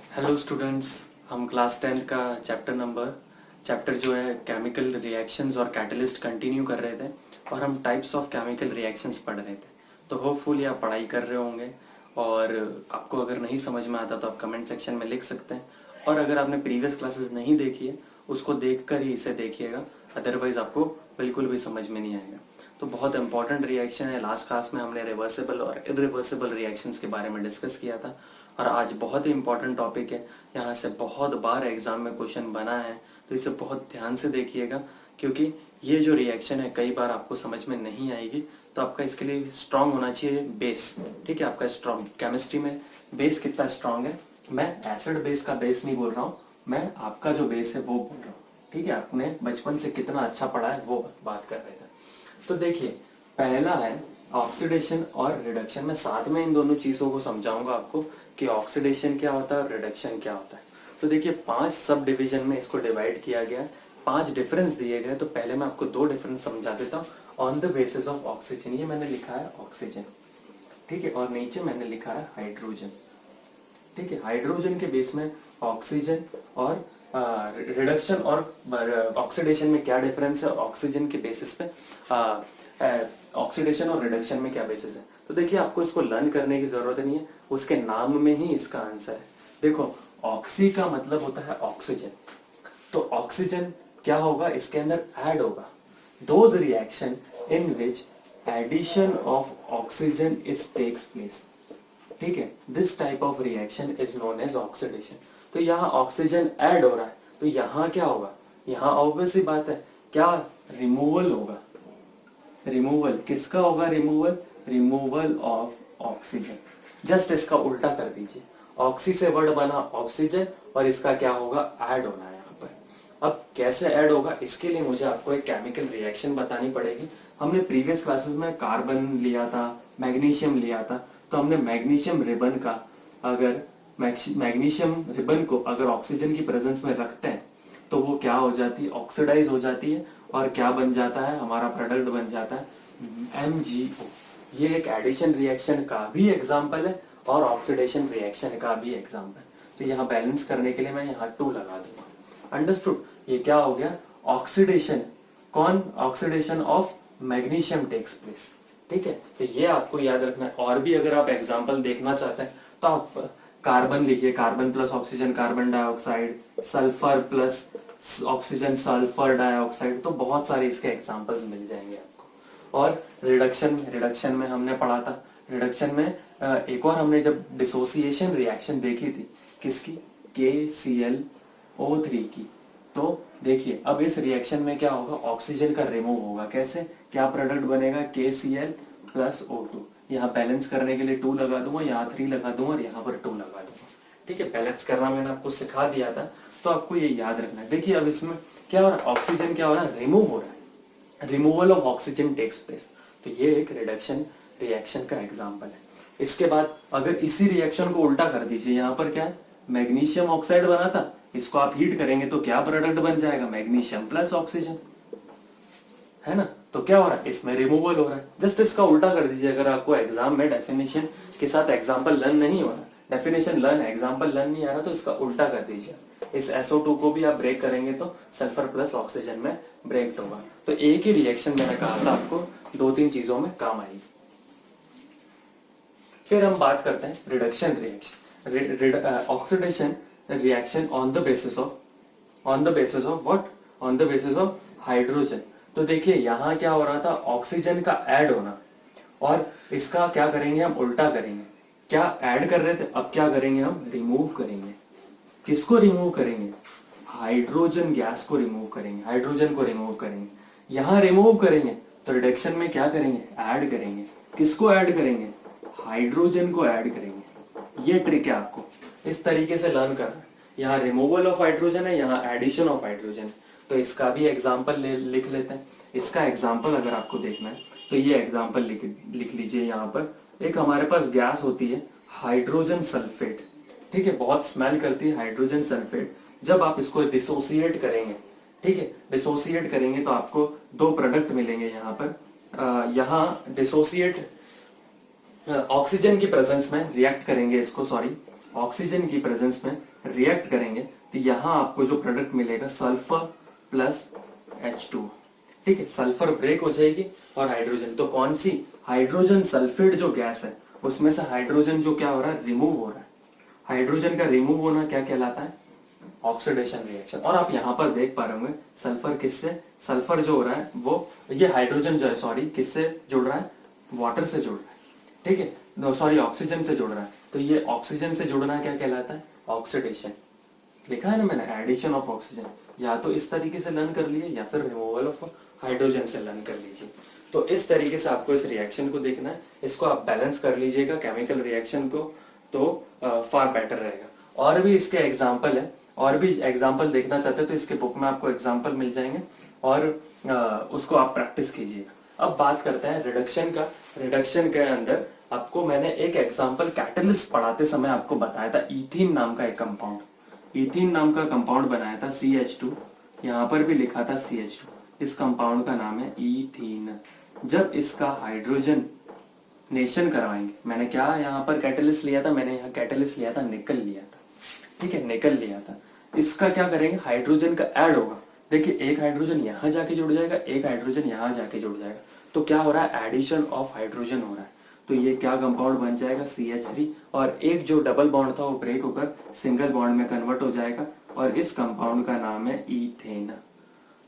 Hello students, हम class 10 का chapter जो है केमिकल रिएक्शंस और कैटलिस्ट कंटिन्यू कर रहे थे और हम टाइप्स ऑफ केमिकल रिएक्शंस पढ़ रहे थे। तो होपफुली आप पढ़ाई कर रहे होंगे और आपको अगर नहीं समझ में आता तो आप कमेंट सेक्शन में लिख सकते हैं। और अगर आपने प्रीवियस क्लासेस नहीं देखी है उसको देखकर ही इसे देखिएगा, अदरवाइज आपको बिल्कुल भी समझ में नहीं आएगा। तो बहुत इंपॉर्टेंट रिएक्शन है। लास्ट क्लास में हमने रिवर्सिबल और इरिवर्सिबल रिएक्शंस के बारे में डिस्कस किया था और आज बहुत ही इंपॉर्टेंट टॉपिक है। यहाँ से बहुत बार एग्जाम में क्वेश्चन बना है, तो इसे बहुत ध्यान से देखिएगा क्योंकि ये जो रिएक्शन है कई बार आपको समझ में नहीं आएगी। तो आपका इसके लिए स्ट्रांग होना चाहिए बेस। ठीक है, आपका स्ट्रांग केमिस्ट्री में बेस कितना स्ट्रांग है। मैं एसिड बेस का बेस नहीं बोल रहा हूँ, मैं आपका जो बेस है वो बोल रहा हूँ। ठीक है, आपने बचपन से कितना अच्छा पढ़ा है वो बात कर रहे थे। तो देखिए, पहला है ऑक्सीडेशन और रिडक्शन। मैं साथ में इन दोनों चीजों को समझाऊंगा आपको कि ऑक्सीडेशन क्या होता है और रिडक्शन क्या होता है। तो देखिए, 5 सब डिवीजन में इसको डिवाइड किया गया है, 5 डिफरेंस दिए गए। तो पहले मैं आपको 2 डिफरेंस समझा देता हूँ। On the basis of oxygen, ये मैंने लिखा है ऑक्सीजन, ठीक है, और नीचे मैंने लिखा है हाइड्रोजन। ठीक है, हाइड्रोजन के बेस में ऑक्सीजन और रिडक्शन और ऑक्सीडेशन में क्या डिफरेंस है, ऑक्सीजन के बेसिस पे ऑक्सीडेशन और रिडक्शन में क्या बेसिस है। तो देखिए, आपको इसको लर्न करने की जरूरत नहीं है, उसके नाम में ही इसका आंसर है। देखो, ऑक्सी का मतलब होता है ऑक्सीजन, तो ऑक्सीजन क्या होगा, इसके अंदर ऐड होगा। Those reaction in which addition of oxygen is takes place. ठीक है, this type of reaction is known as oxidation. तो यहाँ ऑक्सीजन ऐड हो रहा है, तो यहाँ क्या होगा, यहाँ ऑब्वियसली बात है क्या, रिमूवल होगा। रिमूवल किसका होगा, रिमूवल ऑफ ऑक्सीजन। जस्ट इसका उल्टा कर दीजिए, ऑक्सी से वर्ड बना ऑक्सीजन और इसका क्या होगा, ऐड होना है यहाँ पर। अब कैसे ऐड होगा, इसके लिए मुझे आपको एक केमिकल रिएक्शन बतानी पड़ेगी। हमने प्रीवियस क्लासेस में कार्बन लिया था, मैग्नीशियम लिया था। तो हमने मैग्नीशियम रिबन का, अगर मैग्नीशियम रिबन को अगर ऑक्सीजन की प्रेजेंस में रखते हैं तो वो क्या हो जाती है, ऑक्सीडाइज हो जाती है और क्या बन जाता है, हमारा प्रोडक्ट बन जाता है MgO। ये एक एडिशन रिएक्शन का भी एग्जांपल है और ऑक्सीडेशन रिएक्शन का भी एग्जांपल। तो यहाँ बैलेंस करने के लिए मैं यहाँ 2 लगा दूंगा। अंडरस्टूड, ये क्या हो गया, ऑक्सीडेशन। कौन, oxidation of magnesium takes place. ठीक है, तो ये आपको याद रखना है। और भी अगर आप एग्जांपल देखना चाहते हैं तो आप कार्बन लिखिए, carbon plus oxygen carbon dioxide, sulphur plus oxygen sulphur dioxide. तो बहुत सारे इसके एग्जांपल्स मिल जाएंगे आपको। और रिडक्शन में हमने पढ़ा था, रिडक्शन में एक और हमने जब डिसोसिएशन रिएक्शन देखी थी, किसकी, KClO3 की। तो देखिए, अब इस रिएक्शन में क्या होगा, ऑक्सीजन का रिमूव होगा। कैसे, क्या प्रोडक्ट बनेगा, KCl प्लस O2। यहाँ बैलेंस करने के लिए 2 लगा दूंगा, यहाँ 3 लगा दूंगा और यहाँ पर 2 लगा दूंगा। ठीक है, बैलेंस करना मैंने आपको सिखा दिया था, तो आपको ये याद रखना है। देखिए, अब इसमें क्या हो रहा है, ऑक्सीजन क्या हो रहा है, रिमूव हो रहा है, removal of oxygen takes place. तो ये एक रिडक्शन रिएक्शन का एग्जाम्पल है। इसके बाद अगर इसी रिएक्शन को उल्टा कर दीजिए, यहाँ पर क्या है, मैग्नीशियम ऑक्साइड बना था, इसको आप हीट करेंगे तो क्या प्रोडक्ट बन जाएगा, मैग्नीशियम प्लस ऑक्सीजन, है ना। तो क्या हो रहा है, इसमें रिमूवल हो रहा है। जस्ट इसका उल्टा कर दीजिए। अगर आपको एग्जाम में डेफिनेशन के साथ एग्जाम्पल लर्न नहीं हो रहा, डेफिनेशन लर्न एग्जाम्पल लर्न नहीं आ रहा, तो इसका उल्टा कर दीजिए। इस SO2 को भी आप ब्रेक करेंगे तो सल्फर प्लस ऑक्सीजन में ब्रेक होगा। तो एक ही रिएक्शन मैंने कहा था आपको 2-3 चीजों में काम आएगी। फिर हम बात करते हैं reduction reaction, oxidation reaction on the basis of what, on the basis of hydrogen. तो देखिए, यहां क्या हो रहा था, ऑक्सीजन का ऐड होना, और इसका क्या करेंगे, हम उल्टा करेंगे। क्या ऐड कर रहे थे, अब क्या करेंगे, हम रिमूव करेंगे। किसको रिमूव करेंगे, हाइड्रोजन गैस को रिमूव करेंगे, हाइड्रोजन को रिमूव करेंगे। यहां रिमूव करेंगे तो रिडक्शन में क्या करेंगे, ऐड करेंगे। किसको ऐड करेंगे, हाइड्रोजन को ऐड करेंगे। ये ट्रिक है, आपको इस तरीके से लर्न करना है। यहाँ रिमूवल ऑफ हाइड्रोजन है, यहाँ एडिशन ऑफ हाइड्रोजन है। तो इसका भी एग्जाम्पल लिख लेते हैं। इसका एग्जाम्पल अगर आपको देखना है तो ये एग्जाम्पल लिख लीजिए। यहाँ पर एक हमारे पास गैस होती है हाइड्रोजन सल्फेट। ठीक है, बहुत स्मेल करती है हाइड्रोजन सल्फेट। जब आप इसको डिसोसिएट करेंगे, ठीक है, डिसोसिएट करेंगे तो आपको 2 प्रोडक्ट मिलेंगे। यहाँ पर यहाँ डिसोसिएट ऑक्सीजन की प्रेजेंस में रिएक्ट करेंगे इसको, सॉरी, ऑक्सीजन की प्रेजेंस में रिएक्ट करेंगे तो यहाँ आपको जो प्रोडक्ट मिलेगा सल्फर प्लस H2। ठीक है, सल्फर ब्रेक हो जाएगी और हाइड्रोजन, तो कौन सी, हाइड्रोजन सल्फेट जो गैस है उसमें से हाइड्रोजन जो क्या हो रहा है, रिमूव हो रहा है। हाइड्रोजन का रिमूव होना क्या कहलाता है, ऑक्सीडेशन रिएक्शन। और आप यहाँ पर देख पा रहे होंगे सल्फर किससे, सल्फर जो हो रहा है वो, ये हाइड्रोजन जो है सॉरी किससे जुड़ रहा है, वाटर से जुड़ रहा है। ठीक है, सॉरी ऑक्सीजन से जुड़ रहा है, तो ये ऑक्सीजन से जुड़ना क्या कहलाता है, ऑक्सीडेशन। लिखा है ना मैंने, एडिशन ऑफ ऑक्सीजन। या तो इस तरीके से लर्न कर लिए या फिर रिमूवल ऑफ हाइड्रोजन से लर्न कर लीजिए। तो इस तरीके से आपको इस रिएक्शन को देखना है, इसको आप बैलेंस कर लीजिएगा केमिकल रिएक्शन को, तो फार बेटर रहेगा। और भी इसके एग्जाम्पल है, और भी एग्जाम्पल देखना चाहते हैं तो इसके बुक में आपको एग्जाम्पल मिल जाएंगे और उसको आप प्रैक्टिस कीजिएगा। अब बात करते हैं रिडक्शन का। रिडक्शन के अंदर आपको मैंने एक एग्जाम्पल कैटलिस्ट पढ़ाते समय आपको बताया था, इथीन नाम का एक कंपाउंड, इथीन नाम का कंपाउंड बनाया था CH2, यहाँ पर भी लिखा था CH2। इस कंपाउंड का नाम है इथीन। जब इसका हाइड्रोजन नेशन करवाएंगे, मैंने क्या यहाँ पर कैटलिस्ट लिया था, मैंने यहाँ कैटलिस्ट लिया था निकल लिया था। ठीक है, निकल लिया था। इसका क्या करेंगे, हाइड्रोजन का ऐड होगा। देखिए एक हाइड्रोजन यहाँ जाके जुड़ जाएगा, एक हाइड्रोजन यहाँ जाके जुड़ जाएगा, तो क्या हो रहा है, एडिशन ऑफ हाइड्रोजन हो रहा है। तो ये क्या कंपाउंड बन जाएगा, CH3, और एक जो डबल बॉन्ड था वो ब्रेक होकर सिंगल बॉन्ड में कन्वर्ट हो जाएगा और इस कंपाउंड का नाम है इथेन।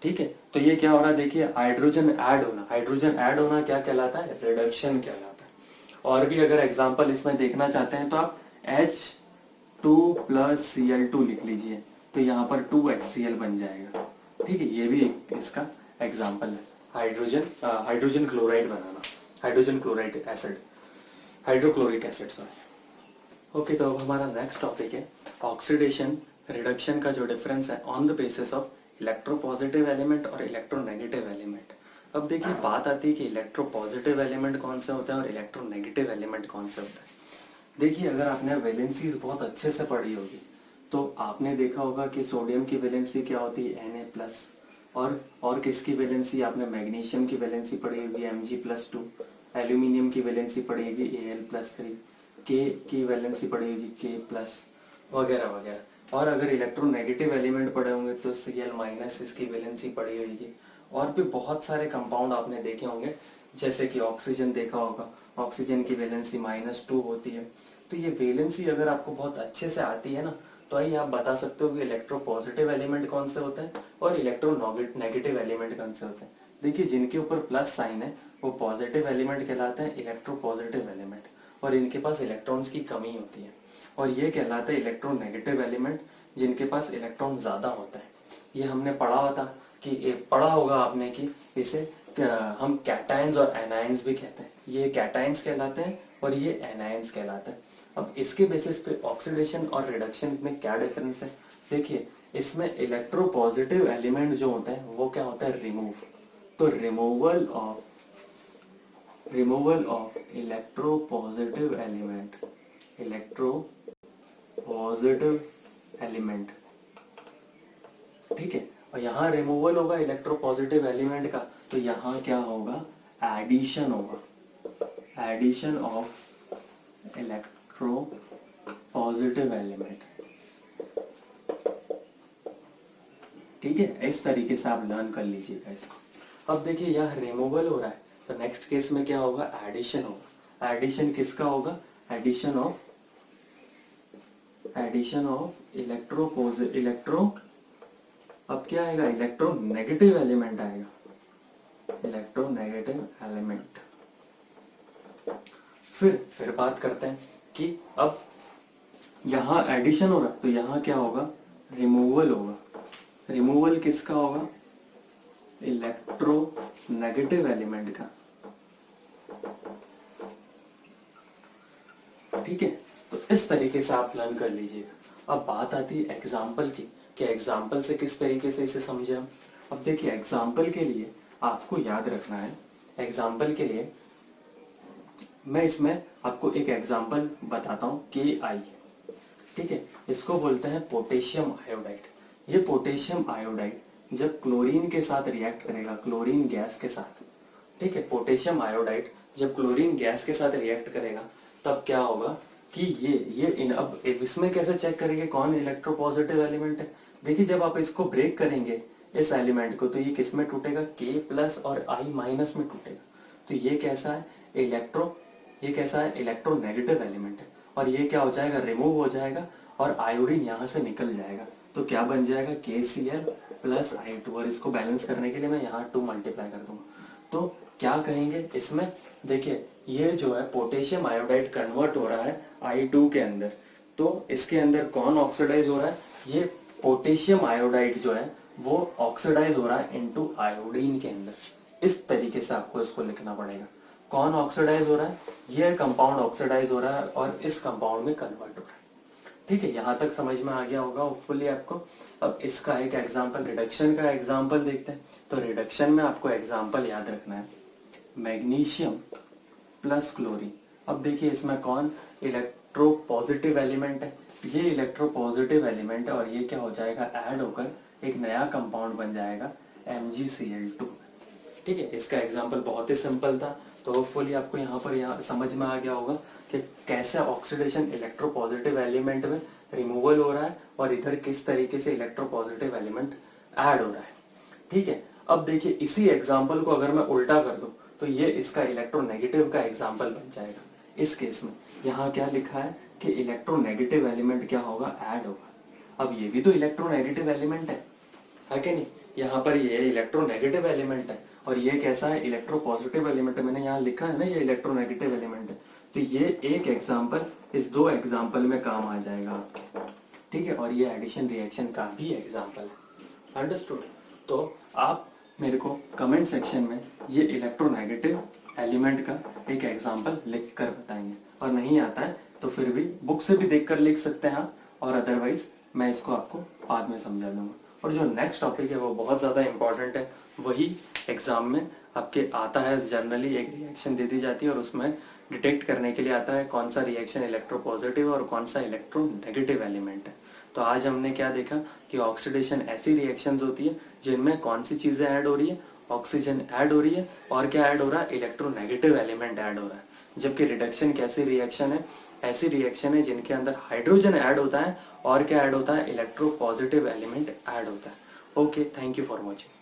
ठीक है, तो ये क्या हो रहा है, देखिए हाइड्रोजन ऐड होना, हाइड्रोजन ऐड होना क्या कहलाता है, रिडक्शन कहलाता है। और भी अगर एग्जांपल इसमें देखना चाहते हैं तो आप H2 प्लस Cl2 लिख लीजिए, तो यहाँ पर 2HCl बन जाएगा। ठीक है, ये भी इसका एग्जांपल है, हाइड्रोजन क्लोराइड बनाना, hydrogen chloride acid, hydrochloric acid sorry. Okay, तो अब हमारा नेक्स्ट टॉपिक है ऑक्सीडेशन रिडक्शन का जो डिफरेंस है on the basis of electropositive element और इलेक्ट्रोनेगेटिव एलिमेंट। अब देखिए बात आती है कि इलेक्ट्रोपॉजिटिव एलिमेंट कौन से होते हैं और इलेक्ट्रोनेगेटिव एलिमेंट कौन से होते हैं। देखिए अगर आपने वैलेंसीज बहुत अच्छे से पढ़ी होगी तो आपने देखा होगा कि सोडियम की वैलेंसी क्या होती है, Na+, और किसकी वैलेंसी, आपने मैग्नीशियम की वैलेंसी पढ़ी होगी Mg+2, एल्यूमिनियम की वैलेंसी पढ़ी होगी Al+3, के की वैलेंसी पढ़ी होगी K+, वगैरह वगैरह। और अगर इलेक्ट्रोनेगेटिव एलिमेंट पढ़े होंगे तो Cl- इसकी वैलेंसी पढ़ी होगी। और भी बहुत सारे कंपाउंड आपने देखे होंगे, जैसे कि ऑक्सीजन देखा होगा, ऑक्सीजन की वैलेंसी -2 होती है। तो ये वैलेंसी अगर आपको बहुत अच्छे से आती है ना, तो आइए आप बता सकते हो कि इलेक्ट्रोपॉजिटिव एलिमेंट कौन से होते हैं और इलेक्ट्रोनेगेटिव एलिमेंट कौन से होते हैं। देखिए जिनके ऊपर प्लस साइन है वो पॉजिटिव एलिमेंट कहलाते हैं, इलेक्ट्रोपॉजिटिव एलिमेंट, और इनके पास इलेक्ट्रॉन्स की कमी होती है। और ये कहलाते हैं इलेक्ट्रोनेगेटिव एलिमेंट, जिनके पास इलेक्ट्रॉन ज्यादा होता है। ये हमने पढ़ा हुआ था कि पढ़ा होगा आपने कि इसे हम कैटायंस और एनायंस भी कहते हैं। ये कैटायंस कहलाते हैं और ये एनायंस कहलाते हैं। अब इसके बेसिस पे ऑक्सीडेशन और रिडक्शन में क्या डिफरेंस है, देखिए इसमें इलेक्ट्रोपॉजिटिव एलिमेंट जो होते हैं वो क्या होता है, रिमूव। तो रिमूवल ऑफ इलेक्ट्रोपॉजिटिव एलिमेंट, ठीक है। और यहाँ रिमूवल होगा इलेक्ट्रोपॉजिटिव एलिमेंट का, तो यहाँ क्या होगा, एडिशन होगा, एडिशन ऑफ इलेक्ट्रोपॉजिटिव एलिमेंट। ठीक है, इस तरीके से आप लर्न कर लीजिएगा इसको। अब देखिए यहाँ रिमूवल हो रहा है, तो नेक्स्ट केस में क्या होगा, एडिशन होगा। एडिशन किसका होगा, एडिशन ऑफ इलेक्ट्रो, अब क्या आएगा, इलेक्ट्रोनेगेटिव एलिमेंट आएगा, इलेक्ट्रोनेगेटिव एलिमेंट। फिर बात करते हैं कि अब यहाँ एडिशन हो रहा है तो यहाँ क्या होगा, रिमूवल होगा। रिमूवल किसका होगा, इलेक्ट्रोनेगेटिव एलिमेंट का। ठीक है, तो इस तरीके से आप लर्न कर लीजिएगा। अब बात आती है एग्जाम्पल की, कि एग्जाम्पल से किस तरीके से इसे समझे हम। अब देखिए एग्जाम्पल के लिए आपको याद रखना है, एग्जाम्पल के लिए मैं इसमें आपको एक एग्जाम्पल बताता हूं, KI। ठीक है, इसको बोलते हैं पोटेशियम आयोडाइड। ये पोटेशियम आयोडाइड जब क्लोरीन के साथ रिएक्ट करेगा, क्लोरीन गैस के साथ, ठीक है, पोटेशियम आयोडाइड जब क्लोरीन गैस के साथ रिएक्ट करेगा तब क्या होगा कि अब इसमें कैसे चेक करेंगे कौन इलेक्ट्रोपॉजिटिव एलिमेंट है। देखिए जब आप इसको ब्रेक करेंगे इस एलिमेंट को, तो ये किस में टूटेगा, K प्लस और I माइनस में टूटेगा। तो ये कैसा है, इलेक्ट्रोनेगेटिव एलिमेंट है, और ये क्या हो जाएगा, रिमूव हो जाएगा और आयोडीन यहां से निकल जाएगा। तो क्या बन जाएगा, KCl प्लस I2, और इसको बैलेंस करने के लिए मैं यहाँ 2 मल्टीप्लाई कर दूंगा। तो क्या कहेंगे इसमें, देखिए ये जो है पोटेशियम आयोडाइड कन्वर्ट हो रहा है I2 के अंदर। तो इसके अंदर कौन ऑक्सीडाइज हो रहा है, ये पोटेशियम आयोडाइड जो है वो ऑक्सीडाइज हो रहा है इनटू आयोडीन के अंदर। इस तरीके से आपको इसको लिखना पड़ेगा। कौन ऑक्सीडाइज हो रहा है, ये कंपाउंड ऑक्सीडाइज हो रहा है और इस कंपाउंड में कन्वर्ट हो रहा है। ठीक है, यहां तक समझ में आ गया होगा होपफुली आपको। अब इसका एक एग्जांपल, रिडक्शन का एग्जांपल देखते हैं। तो रिडक्शन में आपको एग्जांपल याद रखना है, मैग्नीशियम प्लस क्लोरीन। अब देखिए इसमें कौन इलेक्ट्रोपॉजिटिव एलिमेंट है, ये इलेक्ट्रोपॉजिटिव एलिमेंट है, और ये क्या हो जाएगा, ऐड होकर एक नया कंपाउंड बन जाएगा MgCl2। ठीक है, इसका एग्जांपल बहुत ही सिंपल था। तो होपफुली आपको यहाँ समझ में आ गया होगा कि कैसे ऑक्सीडेशन इलेक्ट्रोपॉजिटिव एलिमेंट में रिमूवल हो रहा है और इधर किस तरीके से इलेक्ट्रोपॉजिटिव एलिमेंट ऐड हो रहा है। ठीक है, अब देखिए इसी एग्जांपल को अगर मैं उल्टा कर दूं तो ये इसका इलेक्ट्रोनेगेटिव का एग्जांपल बन जाएगा। इस केस में यहाँ क्या लिखा है कि इलेक्ट्रोनेगेटिव एलिमेंट क्या होगा, ऐड होगा। अब ये भी तो इलेक्ट्रोनेगेटिव एलिमेंट है कि नहीं, यहाँ पर ये इलेक्ट्रोनेगेटिव एलिमेंट है और ये कैसा है, इलेक्ट्रोपॉजिटिव एलिमेंट है। मैंने यहाँ लिखा है ना ये इलेक्ट्रोनेगेटिव एलिमेंट है। तो ये एक एग्जांपल इस 2 एग्जांपल में काम आ जाएगा आपके। ठीक है, और ये एडिशन रिएक्शन का भी एग्जांपल है। अंडरस्टूड। तो आप मेरे को कमेंट सेक्शन में ये इलेक्ट्रोनेगेटिव एलिमेंट का एक एग्जांपल लिख कर बताएंगे, और नहीं आता है तो फिर भी बुक से भी देख कर लिख सकते हैं आप, और अदरवाइज मैं इसको आपको बाद में समझा दूंगा। और जो नेक्स्ट टॉपिक है वो बहुत ज्यादा इंपॉर्टेंट है, वही एग्जाम में आपके आता है। जनरली एक रिएक्शन दे दी जाती है और उसमें डिटेक्ट करने के लिए आता है कौन सा रिएक्शन इलेक्ट्रोपॉजिटिव और कौन सा इलेक्ट्रोनेगेटिव एलिमेंट है। तो आज हमने क्या देखा कि ऑक्सीडेशन ऐसी रिएक्शंस होती है जिनमें कौन सी चीजें ऐड हो रही है, ऑक्सीजन ऐड हो रही है, और क्या ऐड हो रहा है, इलेक्ट्रोनेगेटिव एलिमेंट ऐड हो रहा है। जबकि रिडक्शन कैसी रिएक्शन है, ऐसी रिएक्शन है जिनके अंदर हाइड्रोजन ऐड होता है और क्या ऐड होता है, इलेक्ट्रोपॉजिटिव एलिमेंट ऐड होता है। Okay, thank you for watching.